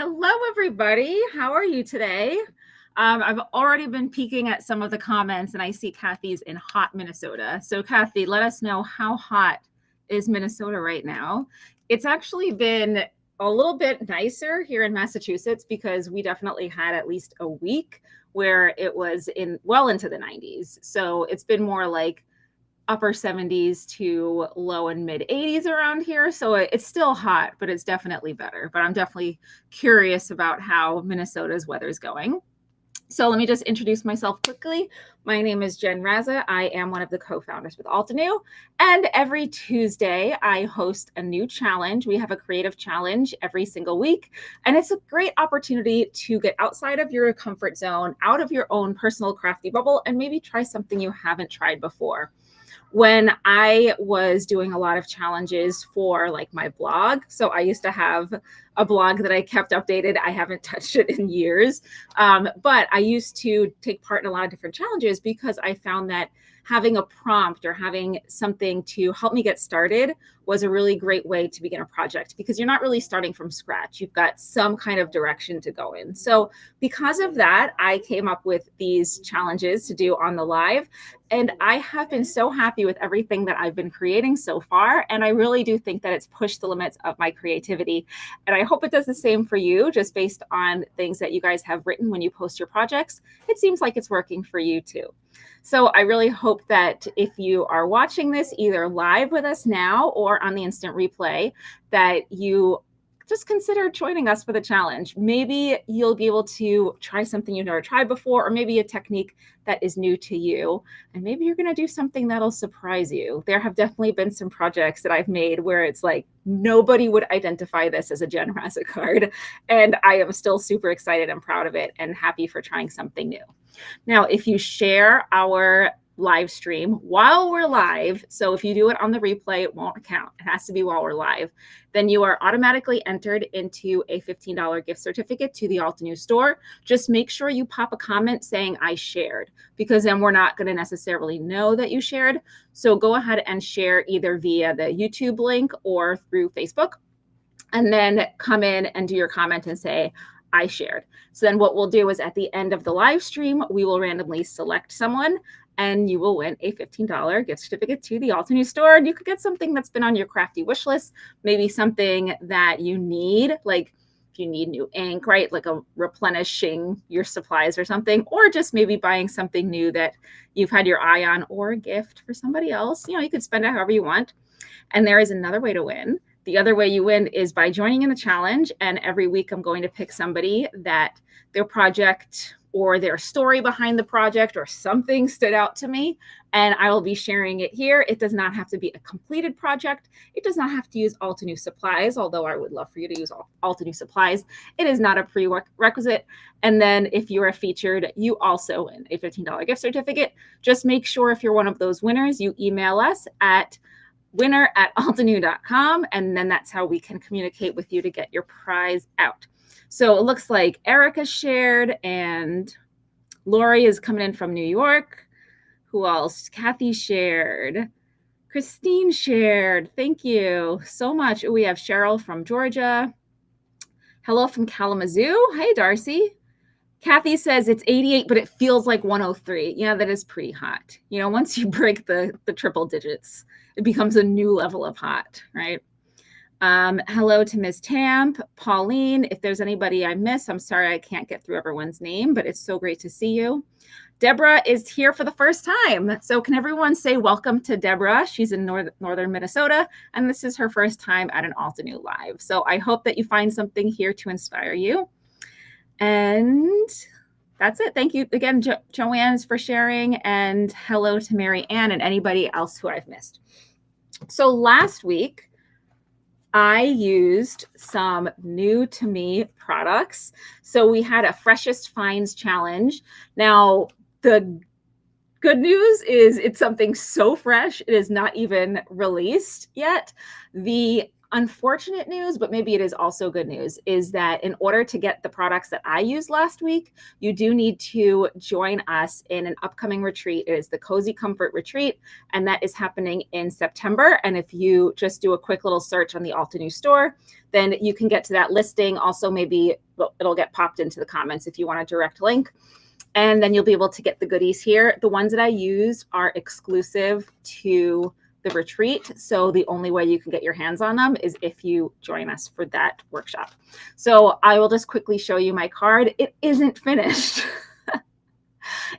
Hello, everybody. How are you today? I've already been peeking at some of the comments, and I see Kathy's in hot Minnesota. So, Kathy, let us know, how hot is Minnesota right now? It's actually been a little bit nicer here in Massachusetts because we definitely had at least a week where it was well into the 90s. So it's been more like upper 70s to low and mid 80s around here. So it's still hot, but it's definitely better. But I'm definitely curious about how Minnesota's weather is going. So let me just introduce myself quickly. My name is Jen Raza. I am one of the co-founders with Altenew. And every Tuesday, I host a new challenge. We have a creative challenge every single week. And it's a great opportunity to get outside of your comfort zone, out of your own personal crafty bubble, and maybe try something you haven't tried before. When I was doing a lot of challenges for like my blog, so I used to have a blog that I kept updated. I haven't touched it in years, but I used to take part in a lot of different challenges because I found that having a prompt or having something to help me get started was a really great way to begin a project, because you're not really starting from scratch. You've got some kind of direction to go in. So because of that, I came up with these challenges to do on the live. And I have been so happy with everything that I've been creating so far. And I really do think that it's pushed the limits of my creativity. And I hope it does the same for you, just based on things that you guys have written when you post your projects. It seems like it's working for you too. So I really hope that if you are watching this either live with us now or on the instant replay, that you just consider joining us for the challenge. Maybe you'll be able to try something you've never tried before, or maybe a technique that is new to you. And maybe you're going to do something that'll surprise you. There have definitely been some projects that I've made where it's like nobody would identify this as a Jen Raza card. And I am still super excited and proud of it and happy for trying something new. Now, if you share our live stream while we're live, so if you do it on the replay, it won't count. It has to be while we're live. Then you are automatically entered into a $15 gift certificate to the Altenew store. Just make sure you pop a comment saying I shared, because then we're not going to necessarily know that you shared. So go ahead and share either via the YouTube link or through Facebook, and then come in and do your comment and say I shared. So then what we'll do is at the end of the live stream, we will randomly select someone, and you will win a $15 gift certificate to the Altenew store. And you could get something that's been on your crafty wish list, maybe something that you need, like if you need new ink, right? Like a replenishing your supplies or something, or just maybe buying something new that you've had your eye on, or a gift for somebody else. You know, you could spend it however you want. And there is another way to win. The other way you win is by joining in the challenge. And every week I'm going to pick somebody that their project or their story behind the project or something stood out to me, and I will be sharing it here. It does not have to be a completed project. It does not have to use Altenew supplies, although I would love for you to use Altenew supplies. It is not a prerequisite. And then if you are featured, you also win a $15 gift certificate. Just make sure if you're one of those winners, you email us at winner@altenew.com, and then that's how we can communicate with you to get your prize out. So it looks like Erica shared, and Lori is coming in from New York. Who else? Kathy shared. Christine shared. Thank you so much. We have Cheryl from Georgia. Hello from Kalamazoo. Hey, Darcy. Kathy says it's 88, but it feels like 103. Yeah, that is pretty hot. You know, once you break the triple digits, it becomes a new level of hot, right? Hello to Ms. Tamp, Pauline. If there's anybody I miss, I'm sorry I can't get through everyone's name, but it's so great to see you. Deborah is here for the first time. So can everyone say welcome to Deborah? She's in northern Minnesota, and this is her first time at an Altenew Live. So I hope that you find something here to inspire you. And that's it. Thank you again, Joanne, for sharing. And hello to Mary Ann and anybody else who I've missed. So last week, I used some new to me products. So we had a freshest finds challenge. Now, the good news is it's something so fresh, it is not even released yet. The unfortunate news, but maybe it is also good news, is that in order to get the products that I used last week, you do need to join us in an upcoming retreat. It is the Cozy Comfort Retreat, and that is happening in September. And if you just do a quick little search on the Altenew store, then you can get to that listing. Also, maybe it'll get popped into the comments if you want a direct link. And then you'll be able to get the goodies here. The ones that I use are exclusive to the retreat. So the only way you can get your hands on them is if you join us for that workshop. So I will just quickly show you my card. It isn't finished.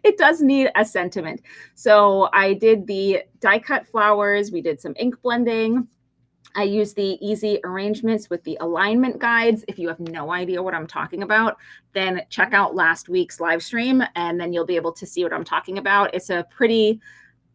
It does need a sentiment. So I did the die cut flowers. We did some ink blending. I use the easy arrangements with the alignment guides. If you have no idea what I'm talking about, then check out last week's live stream and then you'll be able to see what I'm talking about. It's a pretty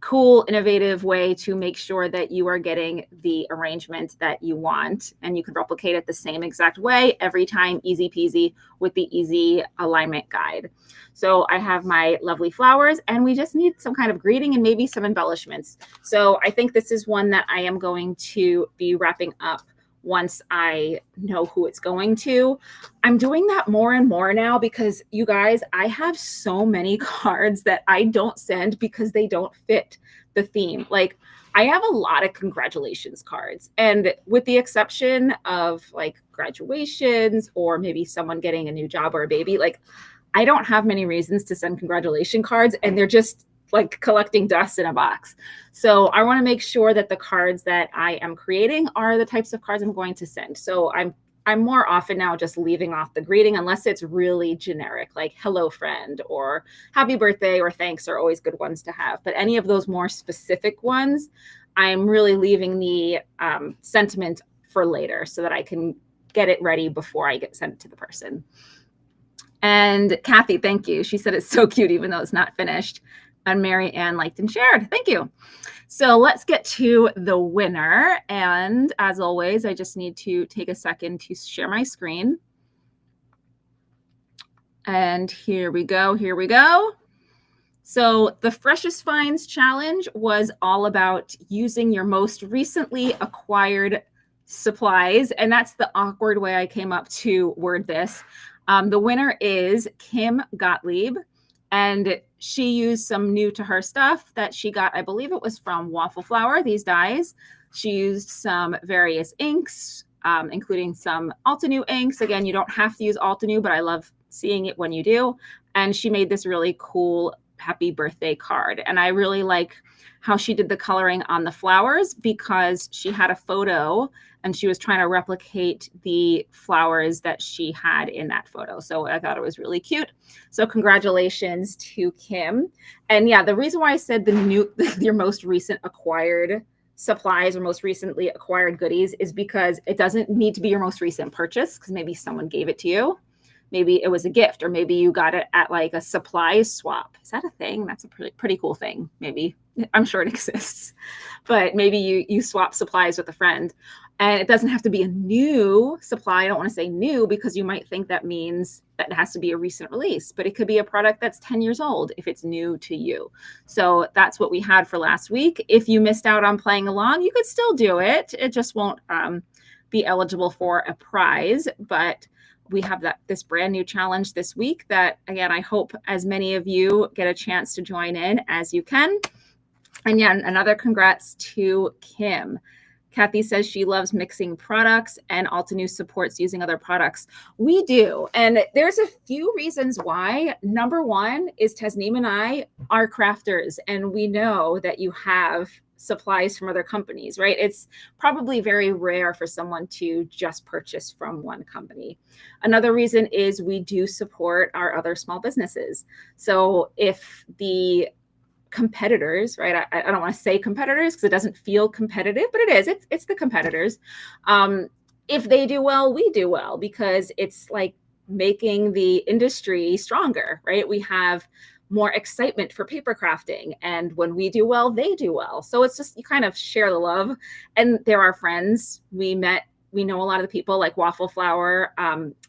cool, innovative way to make sure that you are getting the arrangement that you want. And you can replicate it the same exact way every time, easy peasy with the easy alignment guide. So I have my lovely flowers and we just need some kind of greeting and maybe some embellishments. So I think this is one that I am going to be wrapping up once I know who it's going to. I'm doing that more and more now because you guys, I have so many cards that I don't send because they don't fit the theme. Like I have a lot of congratulations cards, and with the exception of like graduations or maybe someone getting a new job or a baby, like I don't have many reasons to send congratulation cards, and they're just like collecting dust in a box. So I want to make sure that the cards that I am creating are the types of cards I'm going to send. So I'm more often now just leaving off the greeting unless it's really generic, like hello friend or happy birthday or thanks are always good ones to have. But any of those more specific ones, I'm really leaving the sentiment for later so that I can get it ready before I get sent it to the person. And Kathy, thank you. She said it's so cute, even though it's not finished. And Mary Ann liked and shared. Thank you. So let's get to the winner. And as always, I just need to take a second to share my screen. And here we go. Here we go. So the Freshest Finds Challenge was all about using your most recently acquired supplies. And that's the awkward way I came up to word this. The winner is Kim Gottlieb, and she used some new to her stuff that she got, I believe it was from Waffle Flower, these dies. She used some various inks, including some Altenew inks. Again, you don't have to use Altenew, but I love seeing it when you do. And she made this really cool happy birthday card. And I really like how she did the coloring on the flowers because she had a photo and she was trying to replicate the flowers that she had in that photo. So I thought it was really cute. So congratulations to Kim. And yeah, the reason why I said your most recent acquired supplies or most recently acquired goodies is because it doesn't need to be your most recent purchase, because maybe someone gave it to you. Maybe it was a gift, or maybe you got it at like a supplies swap. Is that a thing? That's a pretty cool thing. Maybe, I'm sure it exists, but maybe you swap supplies with a friend. And it doesn't have to be a new supply. I don't want to say new because you might think that means that it has to be a recent release, but it could be a product that's 10 years old if it's new to you. So that's what we had for last week. If you missed out on playing along, you could still do it. It just won't be eligible for a prize, but we have this brand new challenge this week that, again, I hope as many of you get a chance to join in as you can. And yeah, another congrats to Kim. Kathy says she loves mixing products and Altenew supports using other products. We do. And there's a few reasons why. Number one is Tasneem and I are crafters, and we know that you have supplies from other companies, right? It's probably very rare for someone to just purchase from one company. Another reason is we do support our other small businesses. So if the competitors, right? I don't want to say competitors because it doesn't feel competitive, but it is. It's the competitors. If they do well, we do well because it's like making the industry stronger, right? We have more excitement for paper crafting, and when we do well, they do well. So it's just, you kind of share the love, and they're our friends. We know a lot of the people, like Waffle Flower.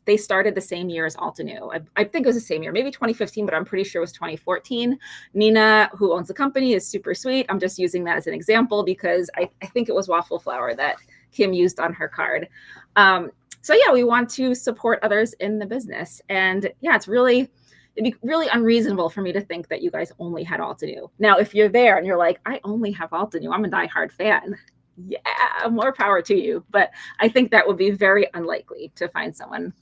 They started the same year as Altenew. I think it was the same year, maybe 2015, but I'm pretty sure it was 2014. Nina, who owns the company, is super sweet. I'm just using that as an example because I think it was Waffle Flower that Kim used on her card. So yeah, we want to support others in the business. And yeah, it'd be really unreasonable for me to think that you guys only had Altenew. Now, if you're there and you're like, I only have Altenew, I'm a diehard fan. Yeah, more power to you. But I think that would be very unlikely to find someone.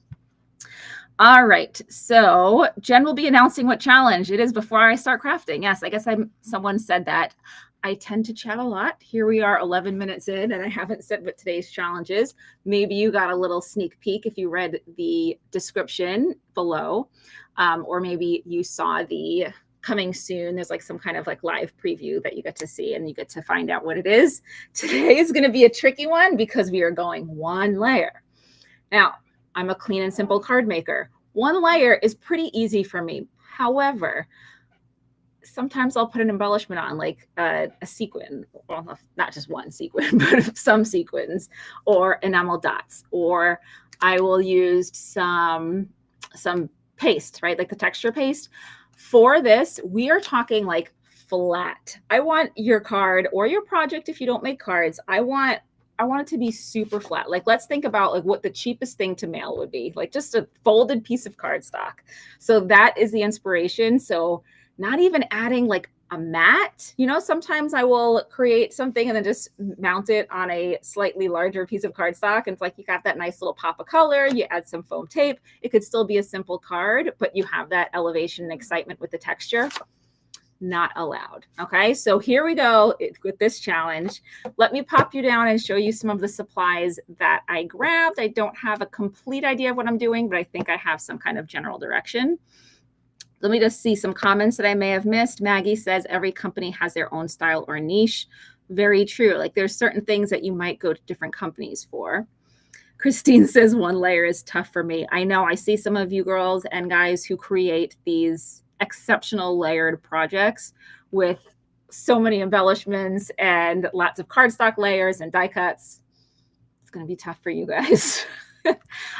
All right, so Jen will be announcing what challenge it is before I start crafting. Yes, I guess someone said that. I tend to chat a lot. Here we are 11 minutes in and I haven't said what today's challenge is. Maybe you got a little sneak peek if you read the description below, or maybe you saw the coming soon. There's like some kind of like live preview that you get to see and you get to find out what it is. Today is going to be a tricky one because we are going one layer. Now, I'm a clean and simple card maker. One layer is pretty easy for me. However, sometimes I'll put an embellishment on, like a sequin, well, not just one sequin, but some sequins, or enamel dots, or I will use some paste, right? Like the texture paste. For this, we are talking like flat. I want your card or your project, if you don't make cards, I want it to be super flat. Like, let's think about like what the cheapest thing to mail would be, like just a folded piece of cardstock. So that is the inspiration. So not even adding like a mat, you know, sometimes I will create something and then just mount it on a slightly larger piece of cardstock. And it's like, you got that nice little pop of color, you add some foam tape. It could still be a simple card, but you have that elevation and excitement with the texture. Not allowed. Okay, so here we go with this challenge. Let me pop you down and show you some of the supplies that I grabbed. I don't have a complete idea of what I'm doing, but I think I have some kind of general direction. Let me just see some comments that I may have missed. Maggie says every company has their own style or niche. Very true. Like there's certain things that you might go to different companies for. Christine says one layer is tough for me. I know. I see some of you girls and guys who create these exceptional layered projects with so many embellishments and lots of cardstock layers and die cuts. It's going to be tough for you guys.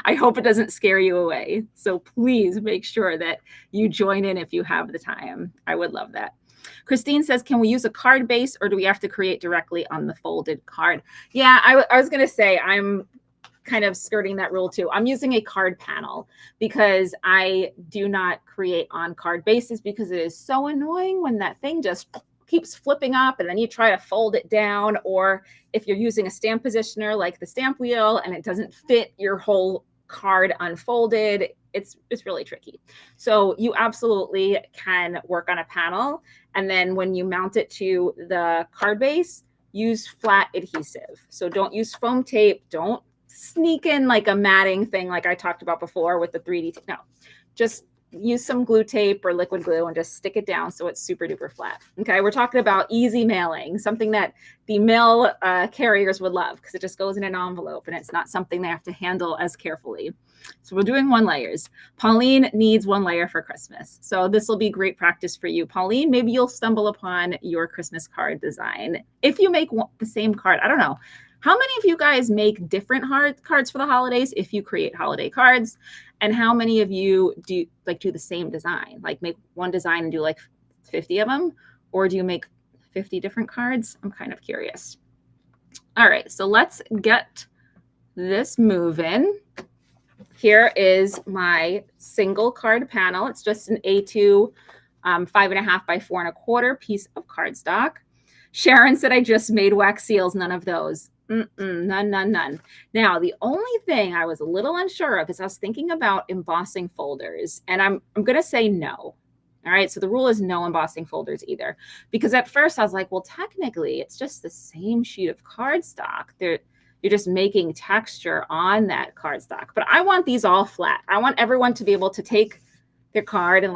I hope it doesn't scare you away. So please make sure that you join in if you have the time. I would love that. Christine says, can we use a card base or do we have to create directly on the folded card? Yeah, I was going to say I'm kind of skirting that rule too. I'm using a card panel because I do not create on card bases because it is so annoying when that thing just keeps flipping up and then you try to fold it down, or if you're using a stamp positioner like the stamp wheel and it doesn't fit your whole card unfolded, it's really tricky. So you absolutely can work on a panel, and then when you mount it to the card base, use flat adhesive. So don't use foam tape, don't sneak in like a matting thing like I talked about before with the 3D. No, just use some glue tape or liquid glue and just stick it down so it's super duper flat. Okay, we're talking about easy mailing, something that the mail carriers would love because it just goes in an envelope and it's not something they have to handle as carefully. So we're doing one layers. Pauline needs one layer for Christmas. So this will be great practice for you. Pauline, maybe you'll stumble upon your Christmas card design. If you make the same card, I don't know. How many of you guys make different cards for the holidays if you create holiday cards? And how many of you do the same design? Like make one design and do like 50 of them? Or do you make 50 different cards? I'm kind of curious. All right, so let's get this moving. Here is my single card panel. It's just an A2 5.5 by 4.25 piece of cardstock. Sharon said I just made wax seals, none of those. None. Now, the only thing I was a little unsure of is I was thinking about embossing folders, and I'm going to say no. All right, so the rule is no embossing folders either, because at first I was like, well, technically it's just the same sheet of cardstock. You're just making texture on that cardstock, but I want these all flat. I want everyone to be able to take their card and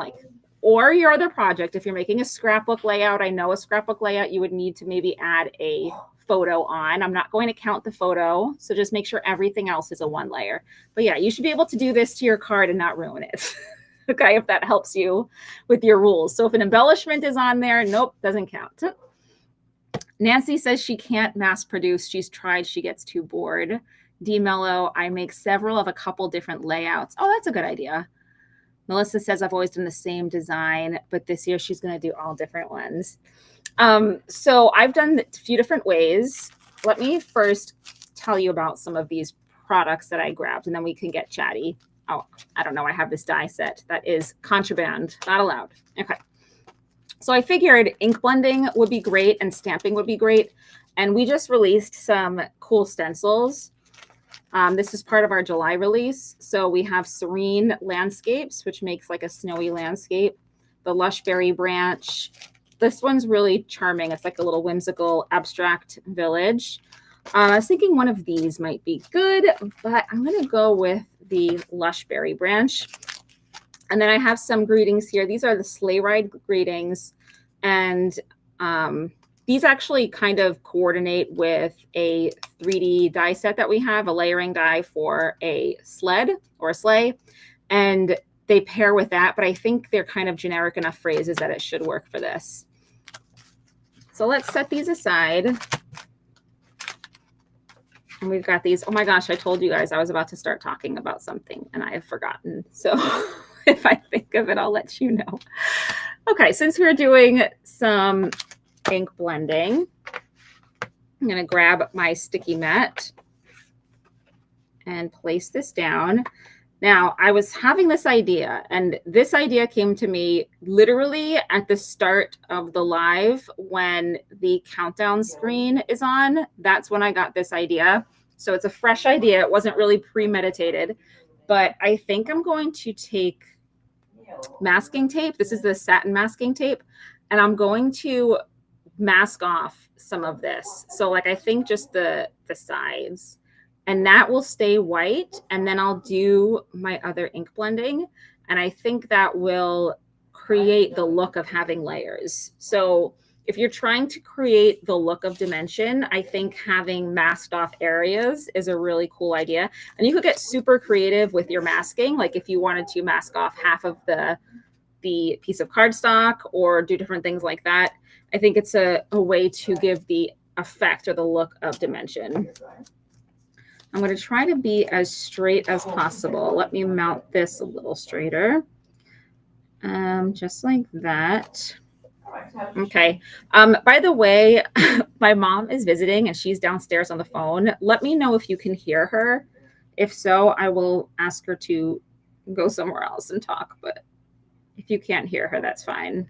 or your other project, if you're making a scrapbook layout, I know a scrapbook layout, you would need to maybe add a photo on. I'm not going to count the photo, so just make sure everything else is a one layer. But yeah, you should be able to do this to your card and not ruin it. Okay, if that helps you with your rules. So if an embellishment is on there, nope, doesn't count. Nancy says she can't mass produce. She's tried, she gets too bored. D Mello, I make several of a couple different layouts. Oh, that's a good idea. Melissa says I've always done the same design, but this year she's going to do all different ones. So I've done a few different ways. Let me first tell you about some of these products that I grabbed, and then we can get chatty. Oh, I don't know. I have this die set that is contraband, not allowed. Okay. So I figured ink blending would be great and stamping would be great. And we just released some cool stencils. This is part of our July release. So we have Serene Landscapes, which makes like a snowy landscape. The Lush Berry Branch. This one's really charming. It's like a little whimsical abstract village. I was thinking one of these might be good, but I'm going to go with the Lush Berry Branch. And then I have some greetings here. These are the sleigh ride greetings. And these actually kind of coordinate with a 3D die set that we have, a layering die for a sled or a sleigh. And they pair with that, but I think they're kind of generic enough phrases that it should work for this. So let's set these aside. And we've got these. Oh my gosh, I told you guys I was about to start talking about something and I have forgotten. So if I think of it, I'll let you know. Okay, since we're doing some ink blending, I'm going to grab my sticky mat and place this down. Now, I was having this idea, and this idea came to me literally at the start of the live when the countdown screen is on. That's when I got this idea. So it's a fresh idea. It wasn't really premeditated, but I think I'm going to take masking tape. This is the satin masking tape, and I'm going to mask off some of this. So like I think just the sides. And that will stay white. And then I'll do my other ink blending. And I think that will create the look of having layers. So if you're trying to create the look of dimension, I think having masked off areas is a really cool idea. And you could get super creative with your masking. Like if you wanted to mask off half of the piece of cardstock or do different things like that. I think it's a way to give the effect or the look of dimension. I'm going to try to be as straight as possible. Let me mount this a little straighter. Just like that. Okay. By the way, my mom is visiting and she's downstairs on the phone. Let me know if you can hear her. If so, I will ask her to go somewhere else and talk. But if you can't hear her, that's fine.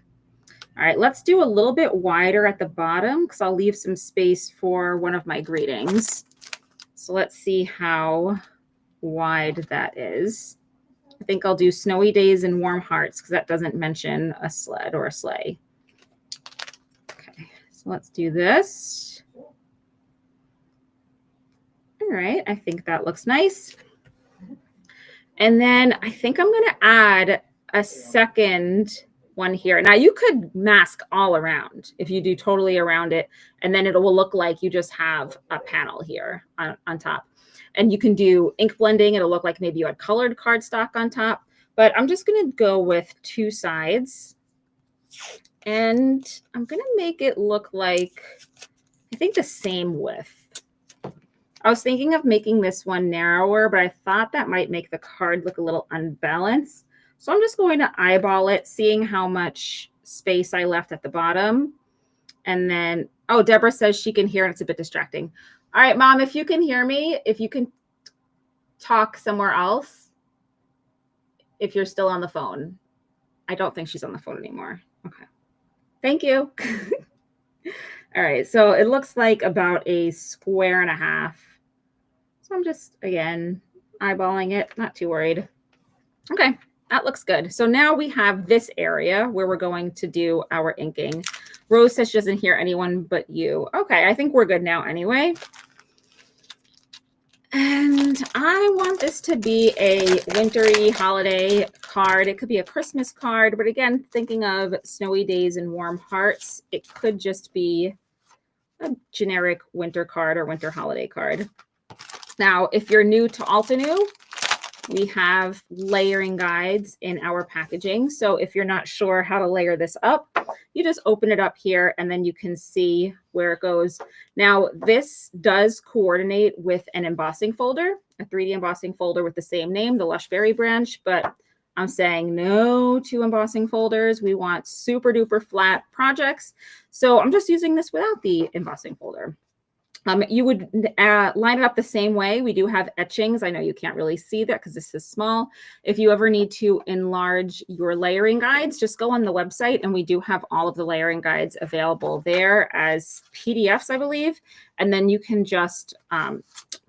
All right, let's do a little bit wider at the bottom because I'll leave some space for one of my greetings. So let's see how wide that is. I think I'll do snowy days and warm hearts because that doesn't mention a sled or a sleigh. Okay, so let's do this. All right, I think that looks nice. And then I think I'm going to add a second one here. Now you could mask all around if you do totally around it, and then it will look like you just have a panel here on top. And you can do ink blending. It'll look like maybe you had colored cardstock on top, but I'm just going to go with two sides and I'm going to make it look like, I think the same width. I was thinking of making this one narrower, but I thought that might make the card look a little unbalanced. So I'm just going to eyeball it, seeing how much space I left at the bottom. And then, oh, Deborah says she can hear and it's a bit distracting. All right, Mom, if you can hear me, if you can talk somewhere else, if you're still on the phone. I don't think she's on the phone anymore. Okay. Thank you. All right, so it looks like about a square and a half. So I'm just, again, eyeballing it, not too worried. Okay. That looks good. So now we have this area where we're going to do our inking. Rose says she doesn't hear anyone but you. Okay, I think we're good now anyway. And I want this to be a wintry holiday card. It could be a Christmas card, but again, thinking of snowy days and warm hearts, it could just be a generic winter card or winter holiday card. Now, if you're new to Altenew, we have layering guides in our packaging. So if you're not sure how to layer this up, you just open it up here and then you can see where it goes. Now, this does coordinate with an embossing folder, a 3D embossing folder with the same name, the Lush Berry Branch, but I'm saying no to embossing folders. We want super duper flat projects. So I'm just using this without the embossing folder. You would line it up the same way. We do have etchings. I know you can't really see that because this is small. If you ever need to enlarge your layering guides, just go on the website and we do have all of the layering guides available there as PDFs, I believe. And then you can just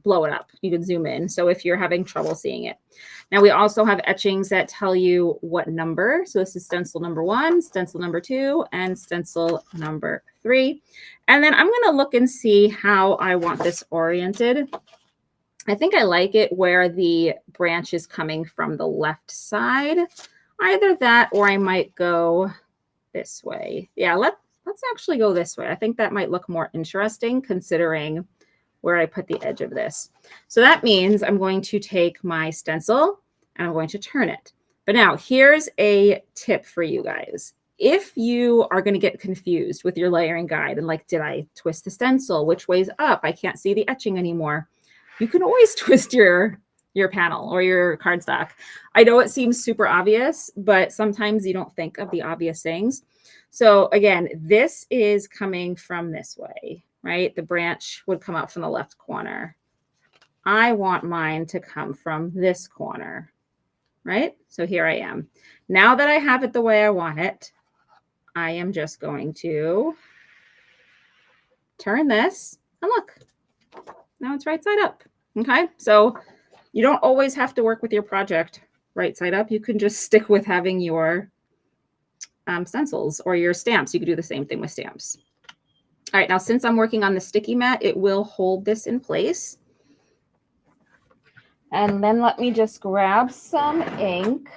blow it up. You can zoom in. So if you're having trouble seeing it. Now we also have etchings that tell you what number. So this is stencil number 1, stencil number 2, and stencil number 3. And then I'm going to look and see how I want this oriented. I think I like it where the branch is coming from the left side. Either that, or I might go this way. Yeah, let's actually go this way. I think that might look more interesting considering where I put the edge of this. So that means I'm going to take my stencil and I'm going to turn it. But now here's a tip for you guys. If you are going to get confused with your layering guide and like, did I twist the stencil? Which way's up? I can't see the etching anymore. You can always twist your panel or your cardstock. I know it seems super obvious, but sometimes you don't think of the obvious things. So again, this is coming from this way, right? The branch would come out from the left corner. I want mine to come from this corner, right? So here I am. Now that I have it the way I want it, I am just going to turn this and look, now it's right side up. Okay, so you don't always have to work with your project right side up. You can just stick with having your stencils or your stamps. You could do the same thing with stamps. All right, now since I'm working on the sticky mat, it will hold this in place. And then let me just grab some ink.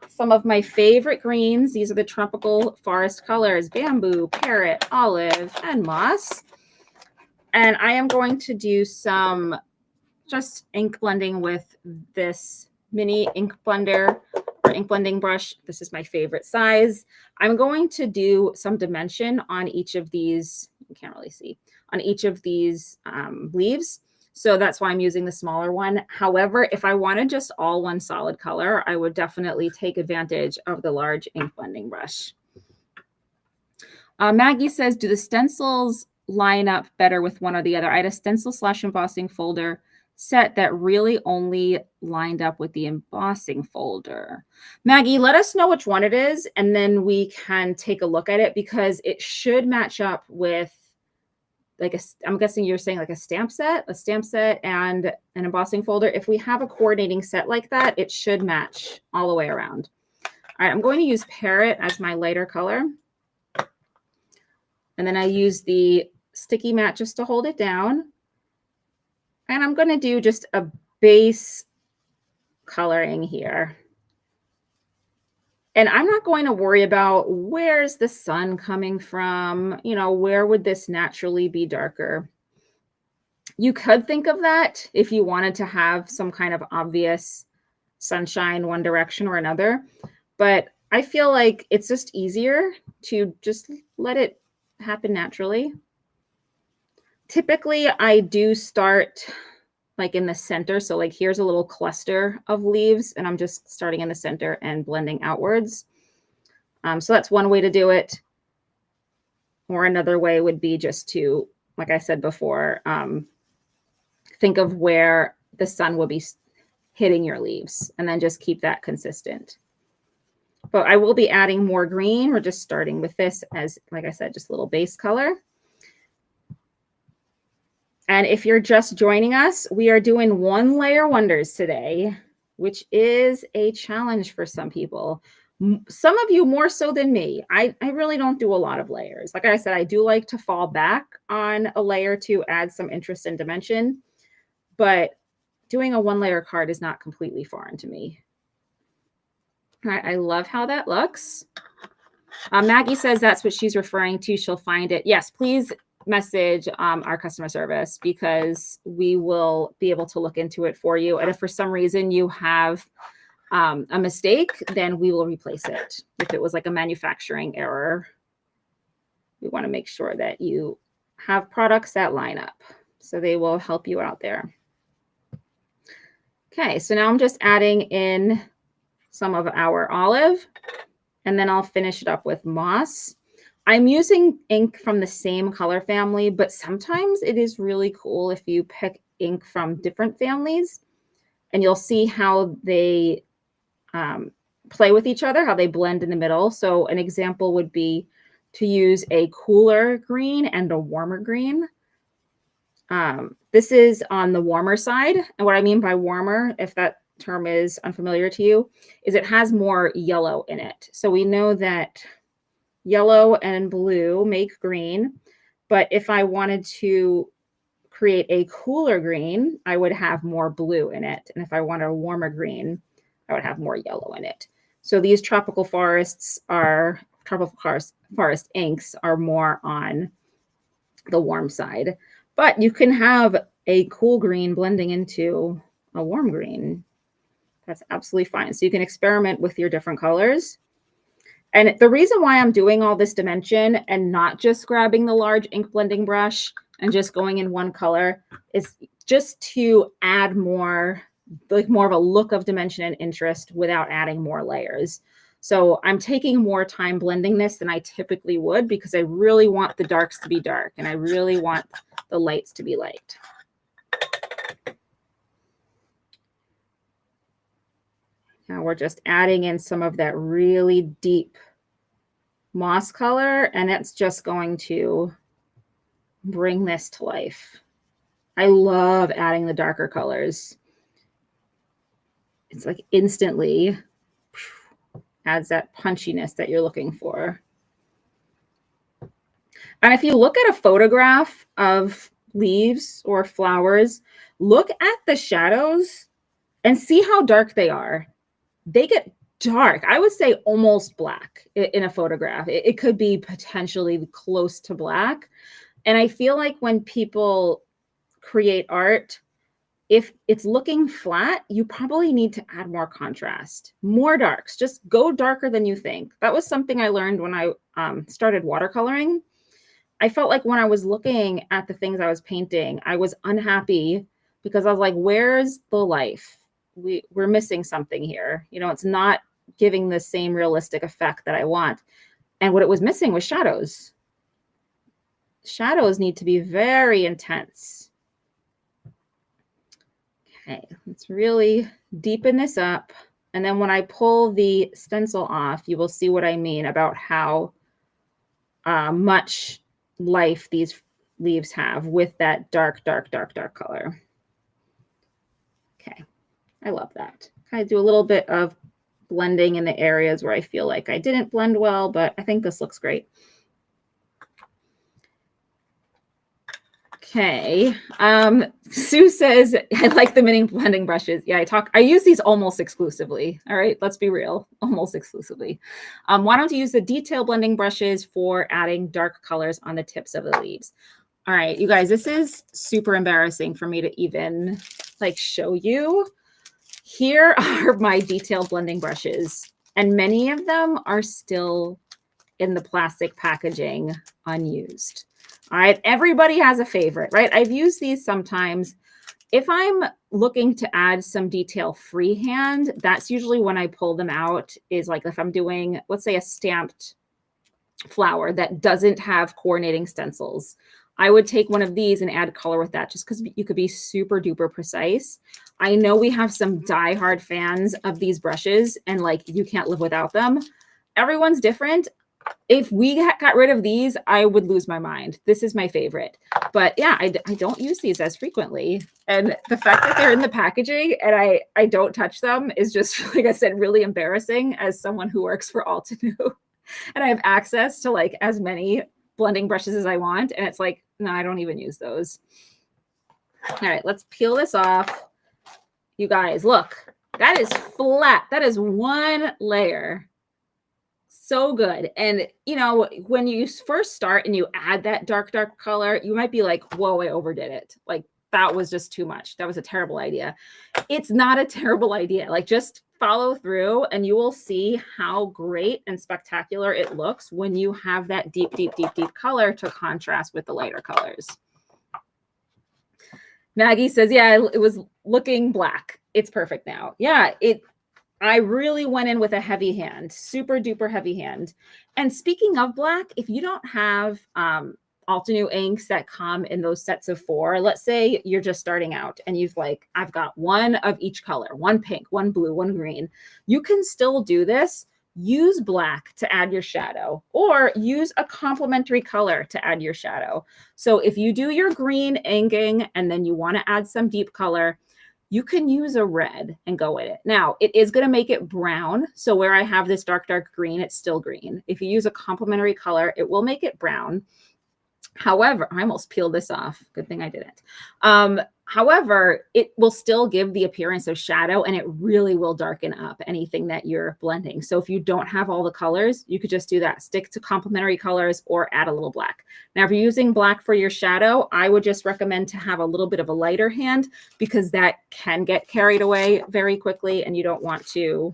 Some of my favorite greens. These are the tropical forest colors: bamboo, parrot, olive, and moss. And I am going to do some just ink blending with this mini ink blender or ink blending brush. This is my favorite size. I'm going to do some dimension on each of these. You can't really see on each of these leaves. So that's why I'm using the smaller one. However, if I wanted just all one solid color, I would definitely take advantage of the large ink blending brush. Maggie says, do the stencils line up better with one or the other? I had a stencil / embossing folder set that really only lined up with the embossing folder. Maggie, let us know which one it is, and then we can take a look at it, because it should match up with like I'm guessing you're saying like a stamp set and an embossing folder. If we have a coordinating set like that, it should match all the way around. All right, I'm going to use Parrot as my lighter color. And then I use the sticky mat just to hold it down. And I'm going to do just a base coloring here. And I'm not going to worry about where's the sun coming from, you know, where would this naturally be darker? You could think of that if you wanted to have some kind of obvious sunshine one direction or another. But I feel like it's just easier to just let it happen naturally. Typically, I do start like in the center. So like here's a little cluster of leaves, and I'm just starting in the center and blending outwards. So that's one way to do it. Or another way would be just to, like I said before, think of where the sun will be hitting your leaves, and then just keep that consistent. But I will be adding more green. We're just starting with this as, like I said, just a little base color. And if you're just joining us, we are doing one layer wonders today, which is a challenge for some people. Some of you more so than me. I really don't do a lot of layers. Like I said, I do like to fall back on a layer to add some interest and dimension, but doing a one layer card is not completely foreign to me. All right, I love how that looks. Maggie says that's what she's referring to. She'll find it. Yes, please message our customer service, because we will be able to look into it for you. And if for some reason you have a mistake, then we will replace it. If it was like a manufacturing error, we want to make sure that you have products that line up. So they will help you out there. Okay, so now I'm just adding in some of our olive, and then I'll finish it up with moss. I'm using ink from the same color family, but sometimes it is really cool if you pick ink from different families, and you'll see how they play with each other, how they blend in the middle. So an example would be to use a cooler green and a warmer green. This is on the warmer side. And what I mean by warmer, if that term is unfamiliar to you, is it has more yellow in it. So we know that yellow and blue make green, but if I wanted to create a cooler green, I would have more blue in it. And if I wanted a warmer green, I would have more yellow in it. So these tropical forest inks are more on the warm side, but you can have a cool green blending into a warm green. That's absolutely fine. So you can experiment with your different colors. And the reason why I'm doing all this dimension and not just grabbing the large ink blending brush and just going in one color is just to add more, like more of a look of dimension and interest without adding more layers. So I'm taking more time blending this than I typically would because I really want the darks to be dark and I really want the lights to be light. Now we're just adding in some of that really deep moss color, and it's just going to bring this to life. I love adding the darker colors. It's like instantly adds that punchiness that you're looking for. And if you look at a photograph of leaves or flowers, look at the shadows and see how dark they are. They get dark. I would say almost black in a photograph. It could be potentially close to black. And I feel like when people create art, if it's looking flat, you probably need to add more contrast, more darks. Just go darker than you think. That was something I learned when I started watercoloring. I felt like when I was looking at the things I was painting, I was unhappy because I was like, where's the life? We're missing something here. You know, it's not giving the same realistic effect that I want. And what it was missing was shadows. Shadows need to be very intense. Okay, let's really deepen this up. And then when I pull the stencil off, you will see what I mean about how much life these leaves have with that dark, dark, dark, dark color. Okay, I love that. I do a little bit of blending in the areas where I feel like I didn't blend well, but I think this looks great. Okay. Sue says, I like the mini blending brushes. Yeah, I use these almost exclusively. All right, let's be real, almost exclusively. Why don't you use the detail blending brushes for adding dark colors on the tips of the leaves? All right, you guys, this is super embarrassing for me to even like show you. Here are my detail blending brushes, and many of them are still in the plastic packaging unused. All right, everybody has a favorite, right? I've used these sometimes. If I'm looking to add some detail freehand, that's usually when I pull them out, is like if I'm doing, let's say, a stamped flower that doesn't have coordinating stencils. I would take one of these and add color with that just because you could be super duper precise. I know we have some diehard fans of these brushes and like you can't live without them. Everyone's different. If we got rid of these, I would lose my mind. This is my favorite. But yeah, I don't use these as frequently. And the fact that they're in the packaging and I don't touch them is just, like I said, really embarrassing as someone who works for Altenew. And I have access to like as many blending brushes as I want. And it's like, no, I don't even use those. All right, let's peel this off. You guys, look, that is flat. That is one layer. So good. And, you know, when you first start and you add that dark, dark color, you might be like, whoa, I overdid it. Like that was just too much. That was a terrible idea. It's not a terrible idea. Like just follow through and you will see how great and spectacular it looks when you have that deep, deep, deep, deep color to contrast with the lighter colors. Maggie says, yeah, it was looking black. It's perfect now. Yeah, I really went in with a heavy hand, super duper heavy hand. And speaking of black, if you don't have Altenew inks that come in those sets of 4, let's say you're just starting out and you've like, I've got one of each color, one pink, one blue, one green. You can still do this, use black to add your shadow, or use a complementary color to add your shadow. So if you do your green inking and then you want to add some deep color, you can use a red and go with it. Now, it is going to make it brown. So where I have this dark, dark green, it's still green. If you use a complementary color, it will make it brown. However, I almost peeled this off. Good thing I didn't. However, it will still give the appearance of shadow, and it really will darken up anything that you're blending. So if you don't have all the colors, you could just do that. Stick to complementary colors or add a little black. Now, if you're using black for your shadow, I would just recommend to have a little bit of a lighter hand, because that can get carried away very quickly, and you don't want to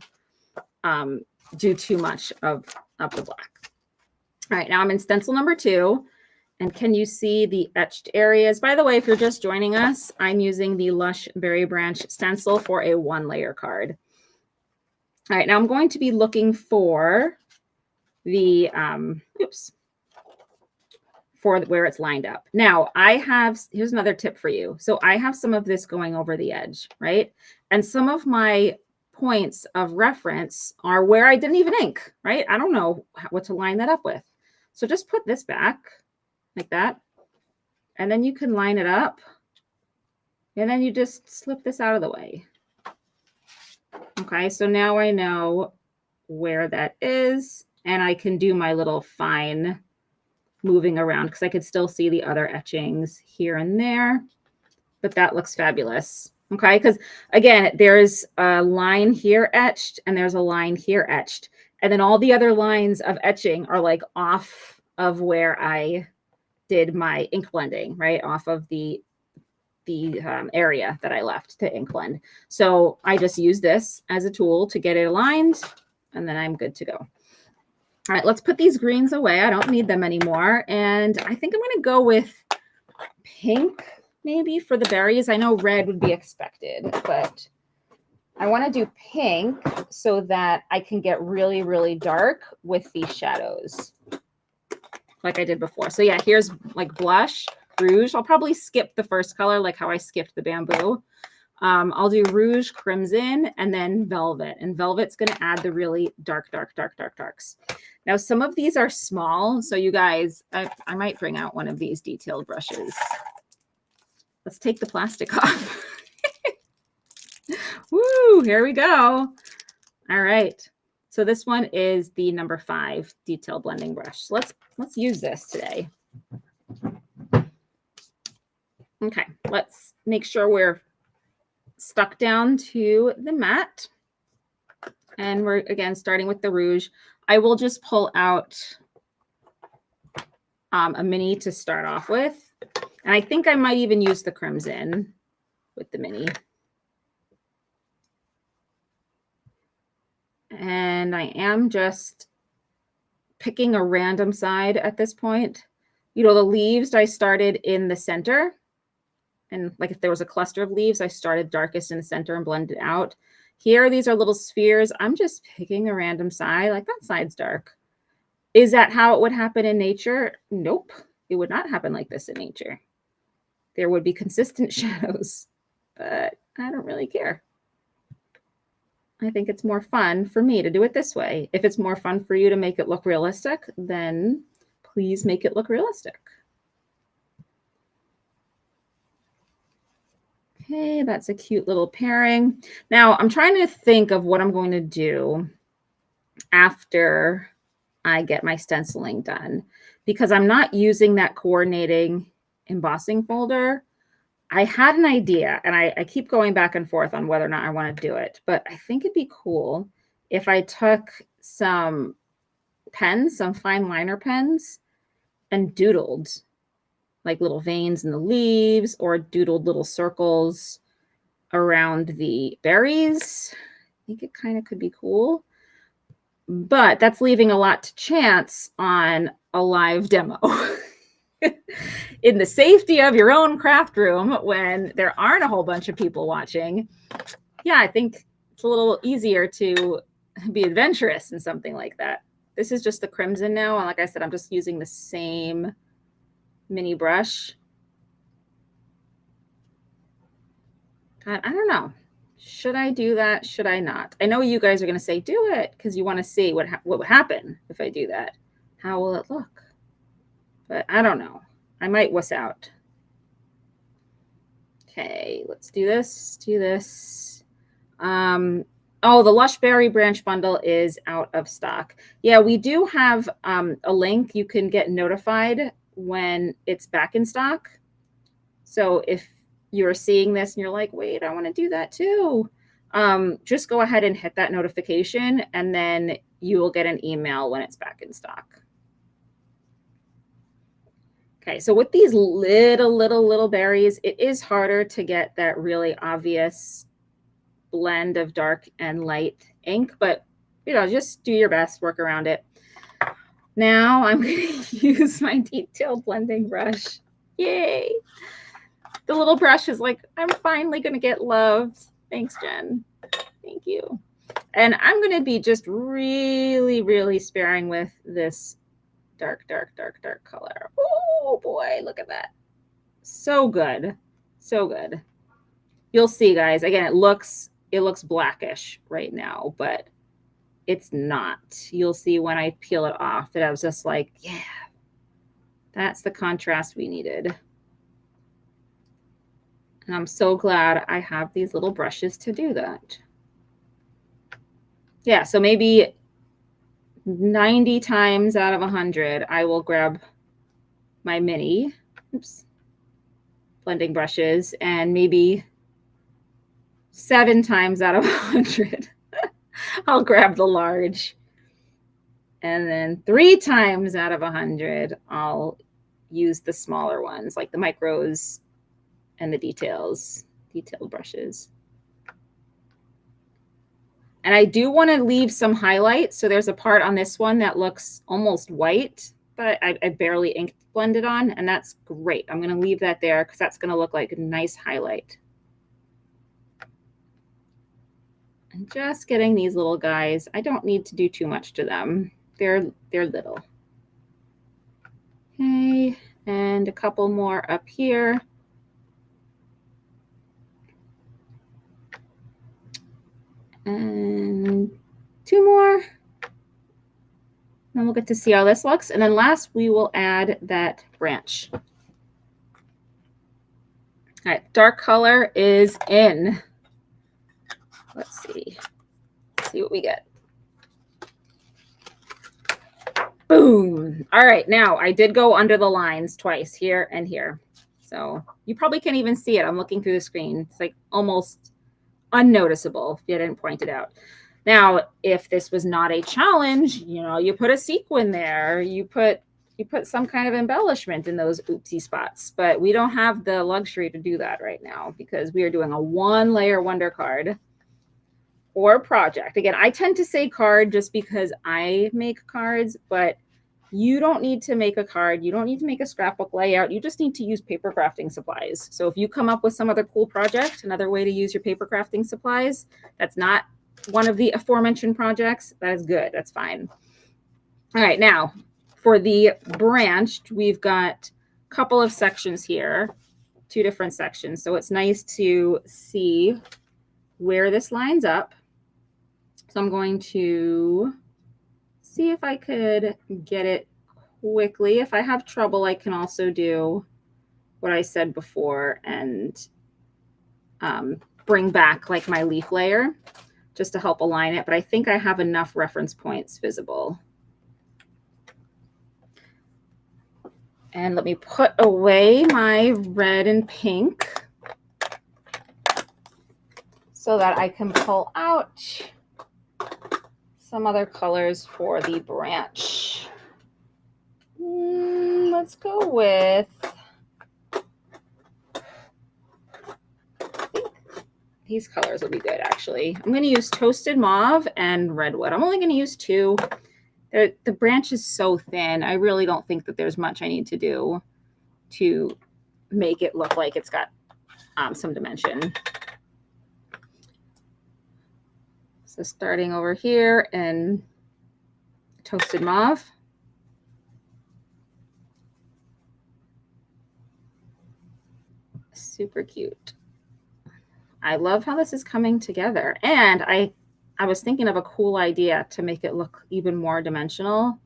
do too much of the black. All right, now I'm in stencil number 2. And can you see the etched areas? By the way, if you're just joining us, I'm using the Lush Berry Branch stencil for a 1-layer card. All right, now I'm going to be looking for the, for where it's lined up. Now here's another tip for you. So I have some of this going over the edge, right? And some of my points of reference are where I didn't even ink, right? I don't know what to line that up with. So just put this back like that. And then you can line it up. And then you just slip this out of the way. Okay, so now I know where that is. And I can do my little fine moving around, because I could still see the other etchings here and there. But that looks fabulous. Okay, because again, there's a line here etched and there's a line here etched. And then all the other lines of etching are like off of where I did my ink blending, right? Off of the area that I left to ink blend. So I just use this as a tool to get it aligned, and then I'm good to go. All right, let's put these greens away. I don't need them anymore. And I think I'm going to go with pink maybe for the berries. I know red would be expected, but I want to do pink so that I can get really, really dark with these shadows, like I did before. So yeah, here's like blush, rouge. I'll probably skip the first color, like how I skipped the bamboo. I'll do rouge, crimson, and then velvet. And velvet's going to add the really dark, dark, dark, dark, darks. Now, some of these are small. So you guys, I might bring out one of these detailed brushes. Let's take the plastic off. Woo, here we go. All right. So this one is the number 5 detail blending brush. So let's use this today. Okay, let's make sure we're stuck down to the mat. And we're, again, starting with the rouge. I will just pull out a mini to start off with. And I think I might even use the crimson with the mini. And I am just picking a random side at this point. You know, the leaves, I started in the center. And like if there was a cluster of leaves, I started darkest in the center and blended out. Here, these are little spheres. I'm just picking a random side, like that side's dark. Is that how it would happen in nature? Nope. It would not happen like this in nature. There would be consistent shadows, but I don't really care. I think it's more fun for me to do it this way. If it's more fun for you to make it look realistic, then please make it look realistic. Okay, that's a cute little pairing. Now I'm trying to think of what I'm going to do after I get my stenciling done, because I'm not using that coordinating embossing folder. I had an idea, and I keep going back and forth on whether or not I want to do it, but I think it'd be cool if I took some pens, some fine liner pens, and doodled like little veins in the leaves, or doodled little circles around the berries. I think it kind of could be cool, but that's leaving a lot to chance on a live demo. In the safety of your own craft room, when there aren't a whole bunch of people watching, yeah, I think it's a little easier to be adventurous in something like that. This is just the crimson now, and like I said, I'm just using the same mini brush. God, I don't know. Should I do that? Should I not? I know you guys are going to say, do it, because you want to see what would happen if I do that. How will it look? But I don't know. I might wuss out. Okay, let's do this. Do this. Oh, the Lush Berry branch bundle is out of stock. Yeah, we do have a link. You can get notified when it's back in stock. So if you're seeing this and you're like, wait, I want to do that too, just go ahead and hit that notification, and then you will get an email when it's back in stock. Okay, so with these little berries, it is harder to get that really obvious blend of dark and light ink, but you know, just do your best, work around it. Now I'm going to use my detail blending brush. Yay! The little brush is like, I'm finally going to get loved. Thanks, Jen. Thank you. And I'm going to be just really sparing with this dark color. Oh boy, look at that. So good. So good. You'll see, guys. Again, it looks blackish right now, but it's not. You'll see when I peel it off that I was just like, yeah, that's the contrast we needed. And I'm so glad I have these little brushes to do that. Yeah, so maybe 90 times out of 100, I will grab my mini blending brushes, and maybe 7 times out of 100, I'll grab the large. And then 3 times out of 100, I'll use the smaller ones, like the micros and the detailed brushes. And I do want to leave some highlights. So there's a part on this one that looks almost white, but I barely ink blended on, and that's great. I'm going to leave that there because that's going to look like a nice highlight. I'm just getting these little guys. I don't need to do too much to them. They're little. Okay, and a couple more up here. And 2 more. Then we'll get to see how this looks. And then last, we will add that branch. All right, dark color is in. Let's see. Let's see what we get. Boom. All right, now I did go under the lines twice, here and here. So you probably can't even see it. I'm looking through the screen. It's like almost unnoticeable if you didn't point it out. Now, if this was not a challenge, you know, you put a sequin there, you put some kind of embellishment in those oopsie spots, but we don't have the luxury to do that right now because we are doing a 1-layer wonder card or project. Again, I tend to say card just because I make cards, but you don't need to make a card. You don't need to make a scrapbook layout. You just need to use paper crafting supplies. So if you come up with some other cool project, another way to use your paper crafting supplies, that's not one of the aforementioned projects, that is good. That's fine. All right, now for the branched, we've got a couple of sections here, 2 different sections. So it's nice to see where this lines up. So I'm going to see if I could get it quickly. If I have trouble, I can also do what I said before and bring back like my leaf layer just to help align it. But I think I have enough reference points visible. And let me put away my red and pink so that I can pull out some other colors for the branch. Let's go with, I think these colors will be good actually. I'm going to use Toasted Mauve and Redwood. I'm only going to use 2. The branch is so thin. I really don't think that there's much I need to do to make it look like it's got some dimension. So starting over here in Toasted Mauve. Super cute. I love how this is coming together. And I was thinking of a cool idea to make it look even more dimensional.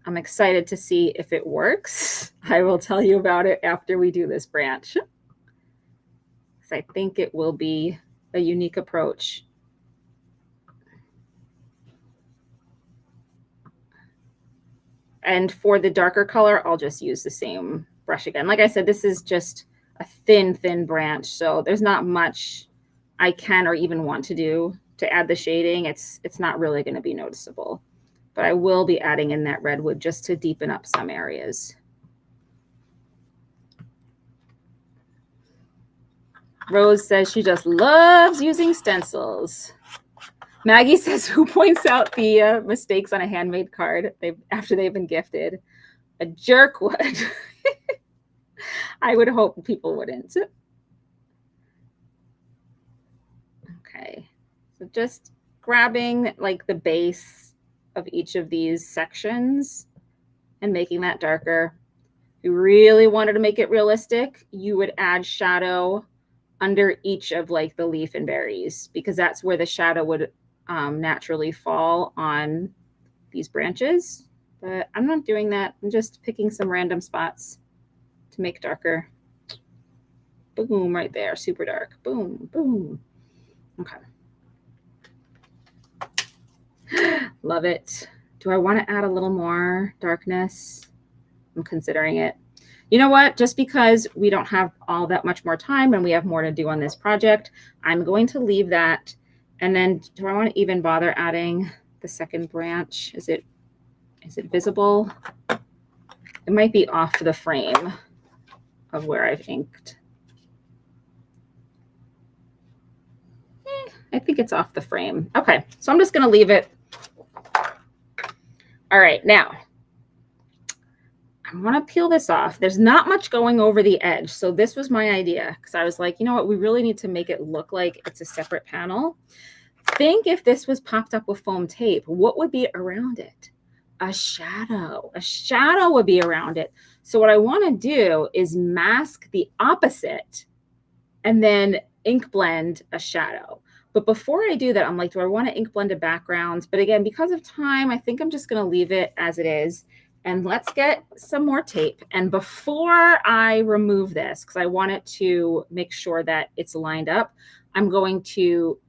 I'm excited to see if it works. I will tell you about it after we do this branch, because I think it will be a unique approach. And for the darker color, I'll just use the same brush again. Like I said, this is just a thin branch, so there's not much I can or even want to do to add the shading. It's not really going to be noticeable, but I will be adding in that redwood just to deepen up some areas. Rose says she just loves using stencils. Maggie says, who points out the mistakes on a handmade card after they've been gifted? A jerk would. I would hope people wouldn't. Okay, so just grabbing like the base of each of these sections and making that darker. If you really wanted to make it realistic, you would add shadow under each of like the leaf and berries, because that's where the shadow would naturally fall on these branches. But I'm not doing that. I'm just picking some random spots to make darker. Boom, right there, super dark. Boom, boom. Okay. Love it. Do I want to add a little more darkness? I'm considering it. You know what? Just because we don't have all that much more time and we have more to do on this project, I'm going to leave that. And then do I want to even bother adding the second branch? Is it visible? It might be off the frame of where I've inked. I think it's off the frame. Okay, so I'm just going to leave it. All right, now I want to peel this off. There's not much going over the edge. So this was my idea, because I was like, you know what? We really need to make it look like it's a separate panel. Think if this was popped up with foam tape, what would be around it? A shadow. A shadow would be around it. So what I want to do is mask the opposite and then ink blend a shadow. But before I do that, I'm like, do I want to ink blend a background? But again, because of time, I think I'm just going to leave it as it is. And let's get some more tape. And before I remove this, because I want it to make sure that it's lined up, I'm going to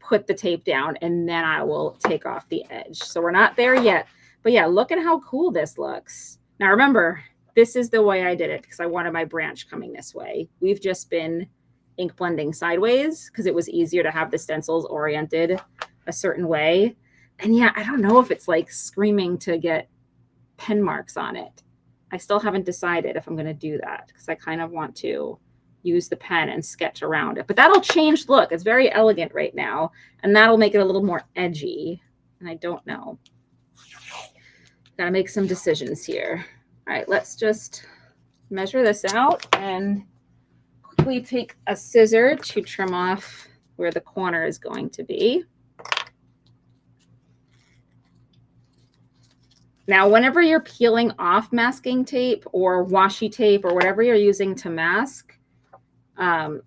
put the tape down and then I will take off the edge. So we're not there yet. But yeah, look at how cool this looks. Now remember, this is the way I did it because I wanted my branch coming this way. We've just been ink blending sideways because it was easier to have the stencils oriented a certain way. And yeah, I don't know if it's like screaming to get pen marks on it. I still haven't decided if I'm going to do that because I kind of want to use the pen and sketch around it. But that'll change the look. It's very elegant right now, and that'll make it a little more edgy. And I don't know. Got to make some decisions here. All right, let's just measure this out and quickly take a scissor to trim off where the corner is going to be. Now, whenever you're peeling off masking tape or washi tape or whatever you're using to mask, even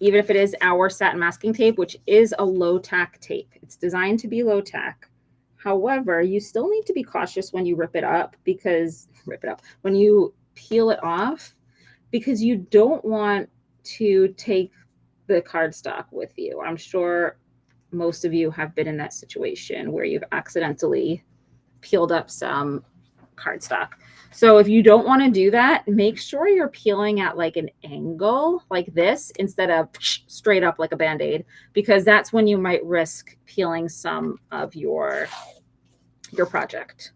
if it is our satin masking tape, which is a low tack tape, it's designed to be low tack. However, you still need to be cautious when you when you peel it off, because you don't want to take the cardstock with you. I'm sure most of you have been in that situation where you've accidentally peeled up some cardstock. So if you don't want to do that, make sure you're peeling at like an angle like this instead of straight up like a Band-Aid, because that's when you might risk peeling some of your project.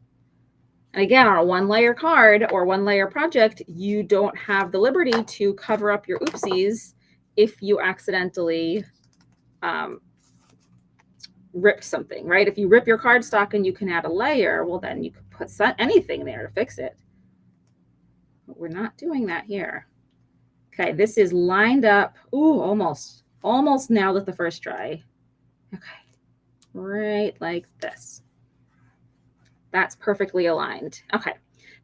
And again, on a one-layer card or one-layer project, you don't have the liberty to cover up your oopsies if you accidentally ripped something, right? If you rip your cardstock and you can add a layer, well, then you could put anything there to fix it. But we're not doing that here. Okay, this is lined up. Ooh, almost nailed it the first try. Okay, right like this. That's perfectly aligned. Okay,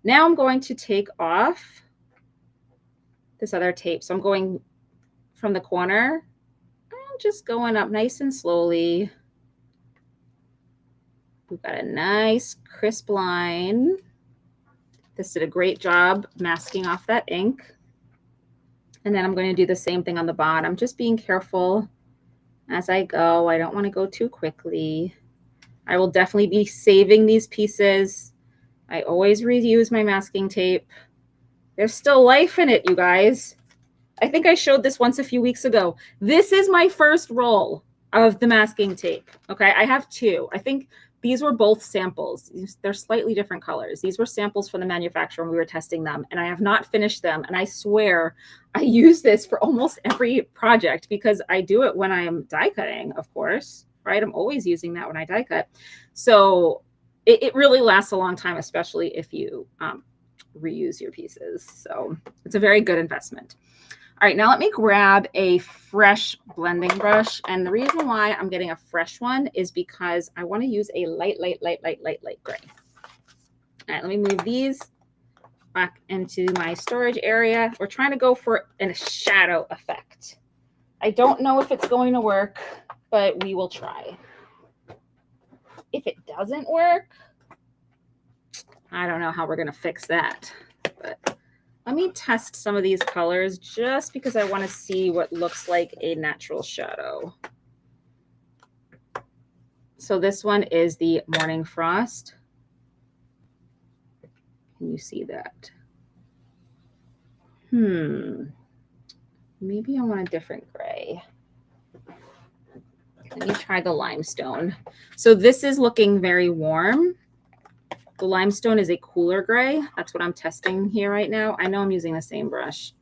now I'm going to take off this other tape. So I'm going from the corner I'm just going up nice and slowly. We've got a nice crisp line. This did a great job masking off that ink. And then I'm going to do the same thing on the bottom, just being careful as I go. I don't want to go too quickly. I will definitely be saving these pieces. I always reuse my masking tape. There's still life in it, you guys. I think I showed this once a few weeks ago. This is my first roll of the masking tape. Okay, I have two. I think these were both samples. They're slightly different colors. These were samples from the manufacturer when we were testing them, and I have not finished them. And I swear I use this for almost every project because I do it when I am die cutting, of course, right? I'm always using that when I die cut. So it really lasts a long time, especially if you reuse your pieces. So it's a very good investment. All right, now let me grab a fresh blending brush. And the reason why I'm getting a fresh one is because I want to use a light gray. All right, let me move these back into my storage area. We're trying to go for a shadow effect. I don't know if it's going to work, but we will try. If it doesn't work, I don't know how we're going to fix that. But let me test some of these colors just because I want to see what looks like a natural shadow. So this one is the Morning Frost. Can you see that? Maybe I want a different gray. Let me try the limestone. So this is looking very warm. The limestone is a cooler gray. That's what I'm testing here right now. I know I'm using the same brush.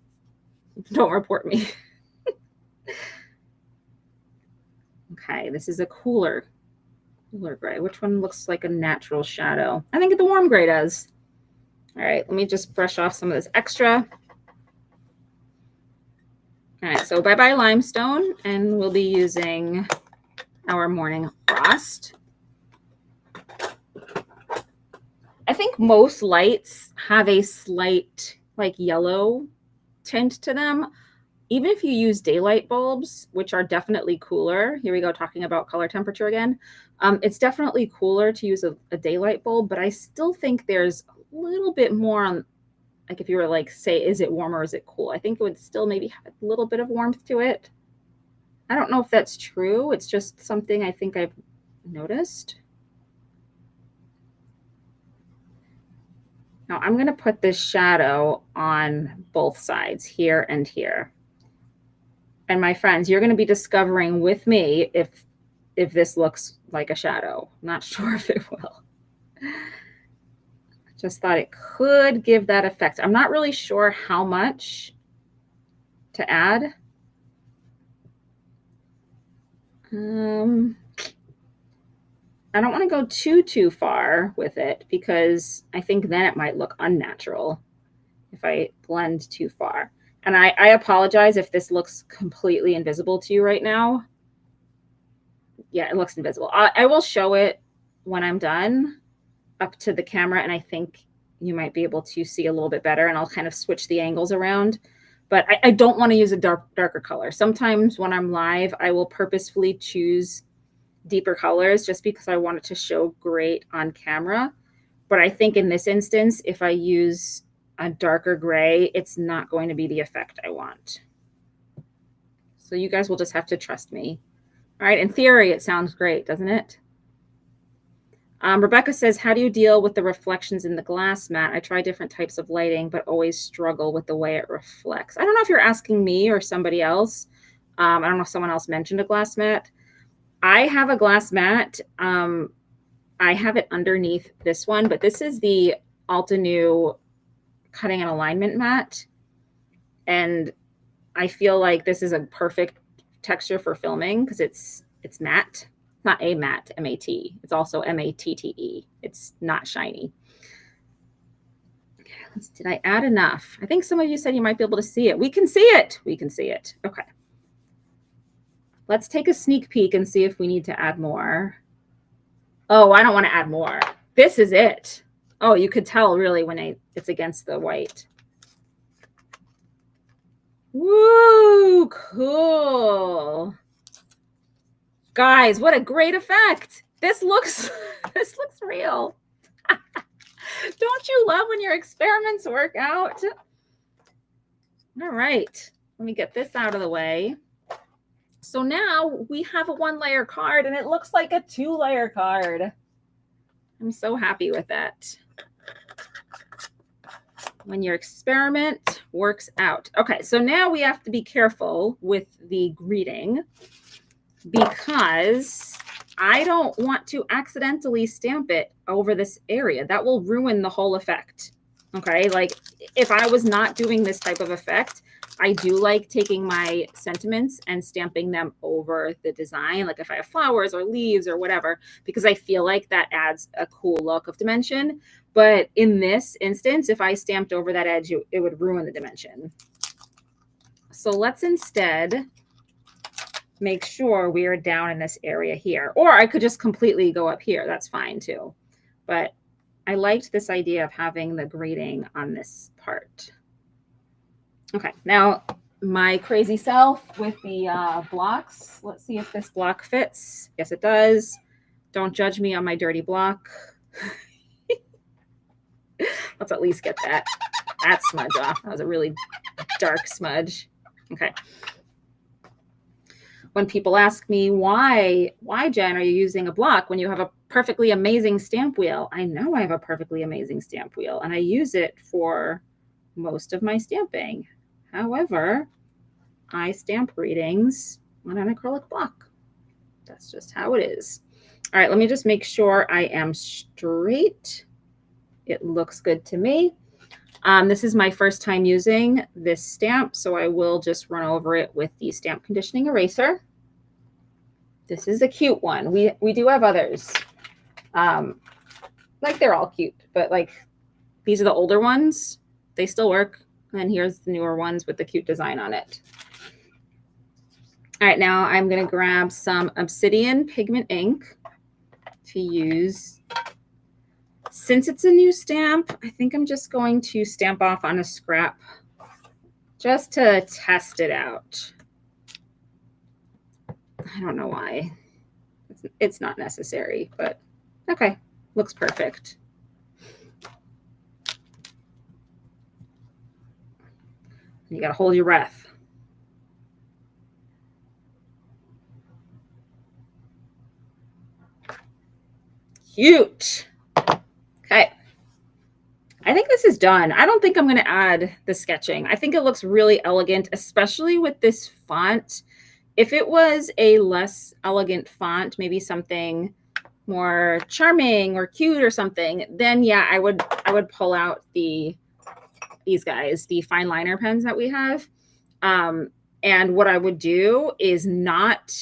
Don't report me. Okay, this is a cooler gray. Which one looks like a natural shadow? I think the warm gray does. All right, let me just brush off some of this extra. All right, so bye-bye limestone, and we'll be using our Morning Frost. I think most lights have a slight like yellow tint to them. Even if you use daylight bulbs, which are definitely cooler. Here we go, talking about color temperature again. It's definitely cooler to use a daylight bulb, but I still think there's a little bit more on, like if you were like, say, is it warm or is it cool? I think it would still maybe have a little bit of warmth to it. I don't know if that's true. It's just something I think I've noticed. Now I'm going to put this shadow on both sides, here and here. And my friends, you're going to be discovering with me if this looks like a shadow. I'm not sure if it will. Just thought it could give that effect. I'm not really sure how much to add. I don't want to go too far with it because I think then it might look unnatural if I blend too far. And I apologize if this looks completely invisible to you right now. Yeah, it looks invisible. I will show it when I'm done up to the camera, and I think you might be able to see a little bit better, and I'll kind of switch the angles around. But I don't want to use a darker color. Sometimes when I'm live, I will purposefully choose deeper colors just because I want it to show great on camera. But I think in this instance, if I use a darker gray, it's not going to be the effect I want. So you guys will just have to trust me. All right, in theory, it sounds great, doesn't it? Rebecca says, how do you deal with the reflections in the glass mat? I try different types of lighting, but always struggle with the way it reflects. I don't know if you're asking me or somebody else. I don't know if someone else mentioned a glass mat. I have a glass mat. I have it underneath this one, but this is the Altenew cutting and alignment mat. And I feel like this is a perfect texture for filming because it's matte. Not a matte, M-A-T. It's also M-A-T-T-E. It's not shiny. Okay, did I add enough? I think some of you said you might be able to see it. We can see it. We can see it. Okay. Let's take a sneak peek and see if we need to add more. Oh, I don't want to add more. This is it. Oh, you could tell really when it's against the white. Woo, cool. Guys, what a great effect. This looks real. Don't you love when your experiments work out? All right, let me get this out of the way. So now we have a 1-layer card and it looks like a 2-layer card. I'm so happy with that. When your experiment works out. Okay, so now we have to be careful with the greeting because I don't want to accidentally stamp it over this area. That will ruin the whole effect. Okay, like if I was not doing this type of effect, I do like taking my sentiments and stamping them over the design, like if I have flowers or leaves or whatever, because I feel like that adds a cool look of dimension. But in this instance, if I stamped over that edge, it would ruin the dimension. So let's instead make sure we are down in this area here. Or I could just completely go up here. That's fine too. But I liked this idea of having the grading on this part. Okay, now my crazy self with the blocks. Let's see if this block fits. Yes, it does. Don't judge me on my dirty block. Let's at least get that smudge off. That was a really dark smudge. Okay. When people ask me, why, Jen, are you using a block when you have a perfectly amazing stamp wheel? I know I have a perfectly amazing stamp wheel, and I use it for most of my stamping. However, I stamp readings on an acrylic block. That's just how it is. All right, let me just make sure I am straight. It looks good to me. This is my first time using this stamp, so I will just run over it with the stamp conditioning eraser. This is a cute one. We do have others. Like they're all cute, but like these are the older ones. They still work. And here's the newer ones with the cute design on it. All right, now I'm going to grab some Obsidian pigment ink to use. Since it's a new stamp, I think I'm just going to stamp off on a scrap just to test it out. I don't know why. It's not necessary, but okay, looks perfect. You got to hold your breath. Cute. Okay. I think this is done. I don't think I'm going to add the sketching. I think it looks really elegant, especially with this font. If it was a less elegant font, maybe something more charming or cute or something, then yeah, I would pull out these guys, the fine liner pens that we have. And what I would do is not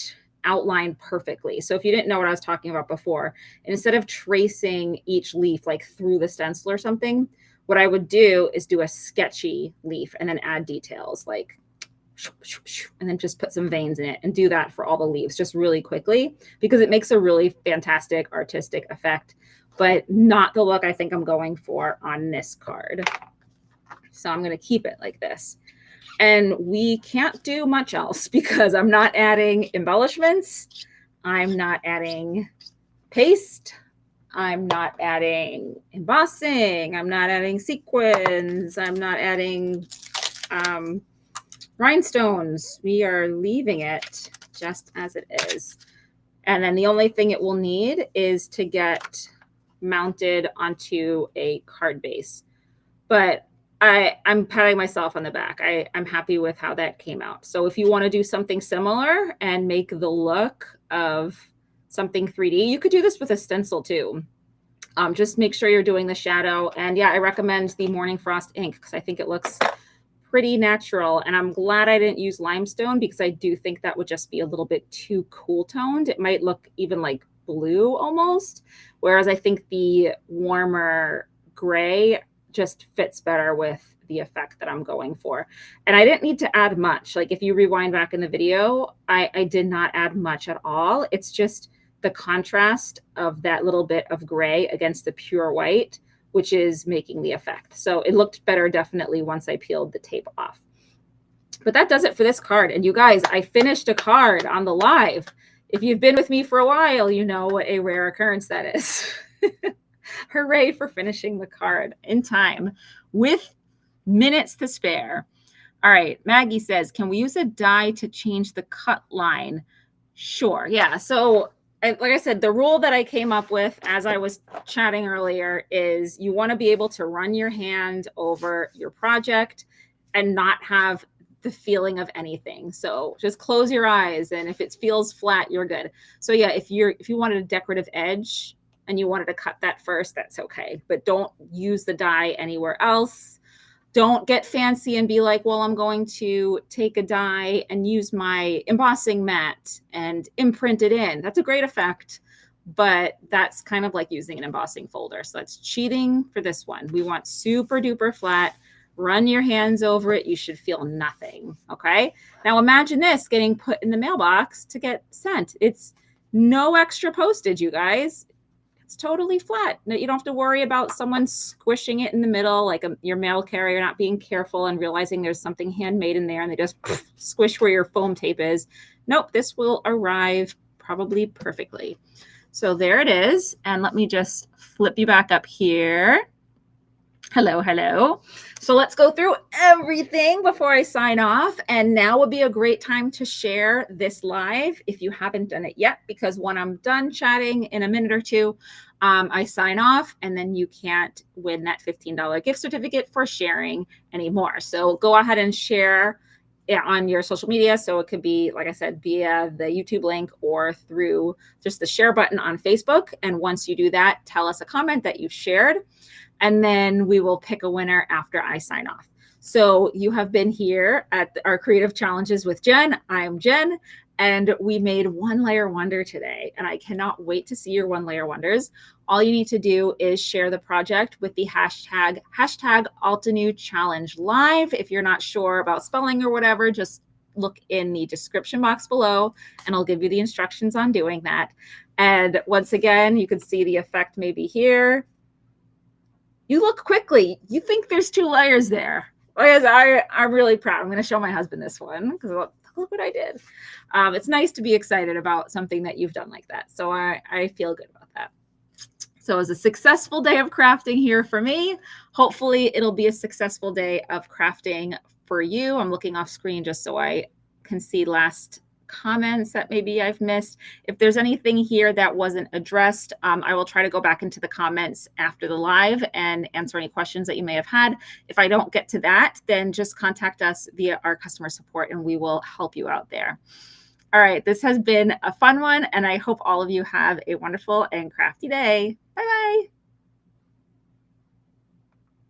outline perfectly. So if you didn't know what I was talking about before, instead of tracing each leaf like through the stencil or something, what I would do is do a sketchy leaf and then add details like, and then just put some veins in it and do that for all the leaves just really quickly, because it makes a really fantastic artistic effect, but not the look I think I'm going for on this card. So I'm going to keep it like this. And we can't do much else because I'm not adding embellishments. I'm not adding paste. I'm not adding embossing. I'm not adding sequins. I'm not adding rhinestones. We are leaving it just as it is. And then the only thing it will need is to get mounted onto a card base. But I'm patting myself on the back. I'm happy with how that came out. So if you want to do something similar and make the look of something 3D, you could do this with a stencil too. Just make sure you're doing the shadow. And yeah, I recommend the Morning Frost ink because I think it looks pretty natural. And I'm glad I didn't use limestone because I do think that would just be a little bit too cool toned. It might look even like blue almost. Whereas I think the warmer gray just fits better with the effect that I'm going for. And I didn't need to add much. Like if you rewind back in the video, I did not add much at all. It's just the contrast of that little bit of gray against the pure white, which is making the effect. So it looked better definitely once I peeled the tape off. But that does it for this card. And you guys, I finished a card on the live. If you've been with me for a while, you know what a rare occurrence that is. Hooray for finishing the card in time with minutes to spare. All right, Maggie says, can we use a die to change the cut line? Sure, yeah. So like I said, the rule that I came up with as I was chatting earlier is you want to be able to run your hand over your project and not have the feeling of anything. So just close your eyes, and if it feels flat, you're good. So yeah, if you wanted a decorative edge and you wanted to cut that first, that's okay. But don't use the die anywhere else. Don't get fancy and be like, well, I'm going to take a die and use my embossing mat and imprint it in. That's a great effect, but that's kind of like using an embossing folder. So that's cheating for this one. We want super duper flat. Run your hands over it. You should feel nothing. Okay. Now imagine this getting put in the mailbox to get sent. It's no extra postage, you guys. It's totally flat. You don't have to worry about someone squishing it in the middle, like your mail carrier not being careful and realizing there's something handmade in there and they just squish where your foam tape is. Nope, this will arrive probably perfectly. So there it is. And let me just flip you back up here. Hello, hello. So let's go through everything before I sign off. And now would be a great time to share this live if you haven't done it yet, because when I'm done chatting in a minute or two, I sign off and then you can't win that $15 gift certificate for sharing anymore. So go ahead and share it on your social media. So it could be, like I said, via the YouTube link or through just the share button on Facebook. And once you do that, tell us a comment that you've shared. And then we will pick a winner after I sign off. So you have been here at our Creative Challenges with Jen. I'm Jen, and we made one layer wonder today. And I cannot wait to see your one layer wonders. All you need to do is share the project with the hashtag Altenew Challenge Live. If you're not sure about spelling or whatever, just look in the description box below and I'll give you the instructions on doing that. And once again, you can see the effect maybe here. You look quickly. You think there's 2 layers there. I'm really proud. I'm going to show my husband this one because look what I did. It's nice to be excited about something that you've done like that. So I feel good about that. So it was a successful day of crafting here for me. Hopefully it'll be a successful day of crafting for you. I'm looking off screen just so I can see last comments that maybe I've missed. If there's anything here that wasn't addressed, I will try to go back into the comments after the live and answer any questions that you may have had. If I don't get to that, then just contact us via our customer support and we will help you out there. All right, this has been a fun one and I hope all of you have a wonderful and crafty day. Bye-bye.